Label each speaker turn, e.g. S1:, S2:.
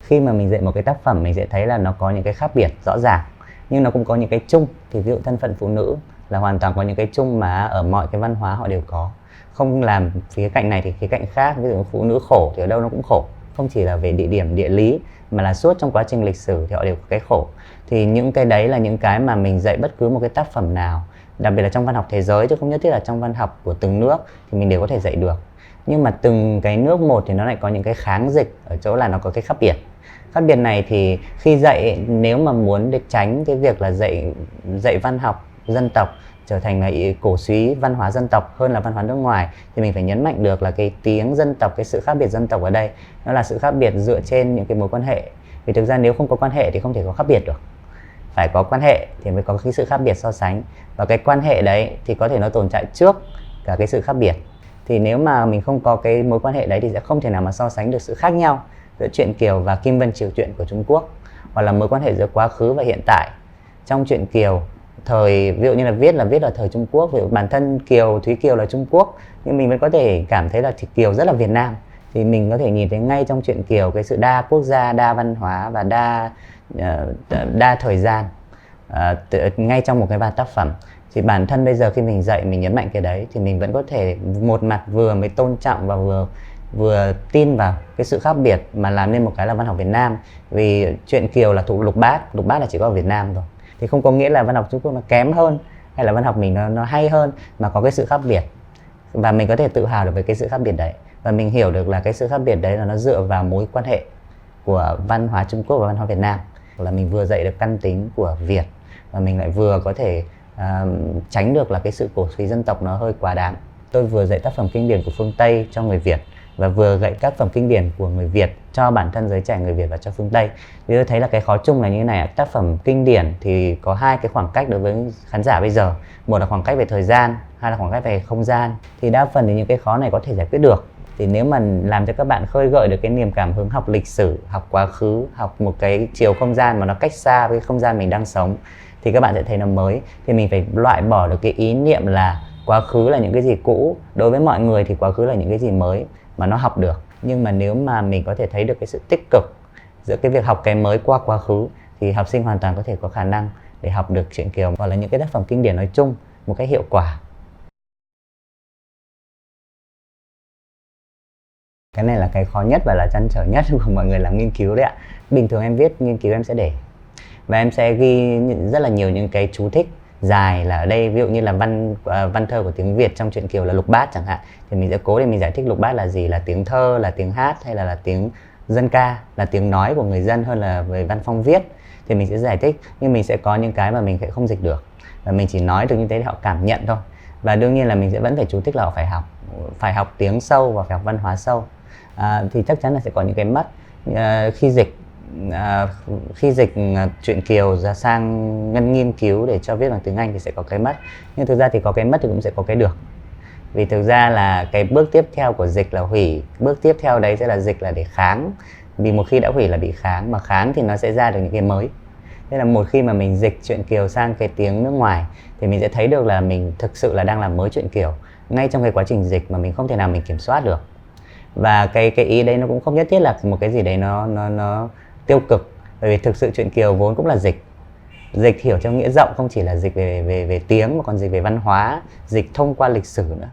S1: khi mà mình dạy một cái tác phẩm mình sẽ thấy là nó có những cái khác biệt rõ ràng, nhưng nó cũng có những cái chung. Thì ví dụ thân phận phụ nữ là hoàn toàn có những cái chung mà ở mọi cái văn hóa họ đều có, không làm khía cạnh này thì khía cạnh khác. Ví dụ phụ nữ khổ thì ở đâu nó cũng khổ, không chỉ là về địa điểm địa lý mà là suốt trong quá trình lịch sử thì họ đều có cái khổ. Thì những cái đấy là những cái mà mình dạy bất cứ một cái tác phẩm nào, đặc biệt là trong văn học thế giới chứ không nhất thiết là trong văn học của từng nước, thì mình đều có thể dạy được. Nhưng mà từng cái nước một thì nó lại có những cái kháng dịch ở chỗ là nó có cái khác biệt. Khác biệt này thì khi dạy, nếu mà muốn để tránh cái việc là dạy văn học dân tộc trở thành là cổ súy văn hóa dân tộc hơn là văn hóa nước ngoài, thì mình phải nhấn mạnh được là cái tiếng dân tộc, cái sự khác biệt dân tộc ở đây nó là sự khác biệt dựa trên những cái mối quan hệ. Vì thực ra nếu không có quan hệ thì không thể có khác biệt được, phải có quan hệ thì mới có cái sự khác biệt so sánh, và cái quan hệ đấy thì có thể nó tồn tại trước cả cái sự khác biệt. Thì nếu mà mình không có cái mối quan hệ đấy thì sẽ không thể nào mà so sánh được sự khác nhau giữa truyện Kiều và Kim Vân Triều truyện của Trung Quốc, hoặc là mối quan hệ giữa quá khứ và hiện tại. Trong truyện Kiều thời, ví dụ như là viết ở thời Trung Quốc, ví dụ bản thân Kiều, Thúy Kiều là Trung Quốc, nhưng mình vẫn có thể cảm thấy là Kiều rất là Việt Nam. Thì mình có thể nhìn thấy ngay trong truyện Kiều cái sự đa quốc gia, đa văn hóa và đa thời gian ngay trong một cái bài tác phẩm. Thì bản thân bây giờ khi mình dạy, mình nhấn mạnh cái đấy thì mình vẫn có thể một mặt vừa mới tôn trọng và vừa tin vào cái sự khác biệt mà làm nên một cái là văn học Việt Nam. Vì truyện Kiều là thuộc lục bát là chỉ có ở Việt Nam thôi, thì không có nghĩa là văn học Trung Quốc nó kém hơn hay là văn học mình nó hay hơn, mà có cái sự khác biệt và mình có thể tự hào được với cái sự khác biệt đấy. Và mình hiểu được là cái sự khác biệt đấy là nó dựa vào mối quan hệ của văn hóa Trung Quốc và văn hóa Việt Nam, là mình vừa dạy được căn tính của Việt và mình lại vừa có thể tránh được là cái sự cổ súy dân tộc nó hơi quá đáng. Tôi vừa dạy tác phẩm kinh điển của phương Tây cho người Việt và vừa dạy tác phẩm kinh điển của người Việt cho bản thân giới trẻ người Việt và cho phương Tây. Thì tôi thấy là cái khó chung là như thế này, tác phẩm kinh điển thì có hai cái khoảng cách đối với khán giả bây giờ. Một là khoảng cách về thời gian, hai là khoảng cách về không gian. Thì đa phần thì những cái khó này có thể giải quyết được. Thì nếu mà làm cho các bạn khơi gợi được cái niềm cảm hứng học lịch sử, học quá khứ, học một cái chiều không gian mà nó cách xa với cái không gian mình đang sống, thì các bạn sẽ thấy nó mới. Thì mình phải loại bỏ được cái ý niệm là quá khứ là những cái gì cũ. Đối với mọi người thì quá khứ là những cái gì mới mà nó học được. Nhưng mà nếu mà mình có thể thấy được cái sự tích cực giữa cái việc học cái mới qua quá khứ, thì học sinh hoàn toàn có thể có khả năng để học được truyện Kiều hoặc là những cái tác phẩm kinh điển nói chung một cách hiệu quả. Cái này là cái khó nhất và là trăn trở nhất của mọi người làm nghiên cứu đấy ạ. Bình thường em viết nghiên cứu em sẽ để, và em sẽ ghi rất là nhiều những cái chú thích dài, là ở đây ví dụ như là văn thơ của tiếng Việt trong truyện Kiều là lục bát chẳng hạn, thì mình sẽ cố để mình giải thích lục bát là gì, là tiếng thơ, là tiếng hát hay là tiếng dân ca, là tiếng nói của người dân hơn là về văn phong viết. Thì mình sẽ giải thích, nhưng mình sẽ có những cái mà mình sẽ không dịch được và mình chỉ nói được như thế để họ cảm nhận thôi. Và đương nhiên là mình sẽ vẫn phải chú thích là họ phải học tiếng sâu và phải học văn hóa sâu. Thì chắc chắn là sẽ có những cái mất khi dịch truyện Kiều ra sang nghiên cứu để cho viết bằng tiếng Anh thì sẽ có cái mất. Nhưng thực ra thì có cái mất thì cũng sẽ có cái được. Vì thực ra là cái bước tiếp theo của dịch là hủy, bước tiếp theo đấy sẽ là dịch là để kháng. Vì một khi đã hủy là bị kháng, mà kháng thì nó sẽ ra được những cái mới. Thế là một khi mà mình dịch truyện Kiều sang cái tiếng nước ngoài thì mình sẽ thấy được là mình thực sự là đang làm mới truyện Kiều ngay trong cái quá trình dịch mà mình không thể nào mình kiểm soát được. Và cái ý đấy nó cũng không nhất thiết là một cái gì đấy nó tiêu cực, bởi vì thực sự truyện Kiều vốn cũng là dịch hiểu theo nghĩa rộng, không chỉ là dịch về tiếng mà còn dịch về văn hóa, dịch thông qua lịch sử nữa.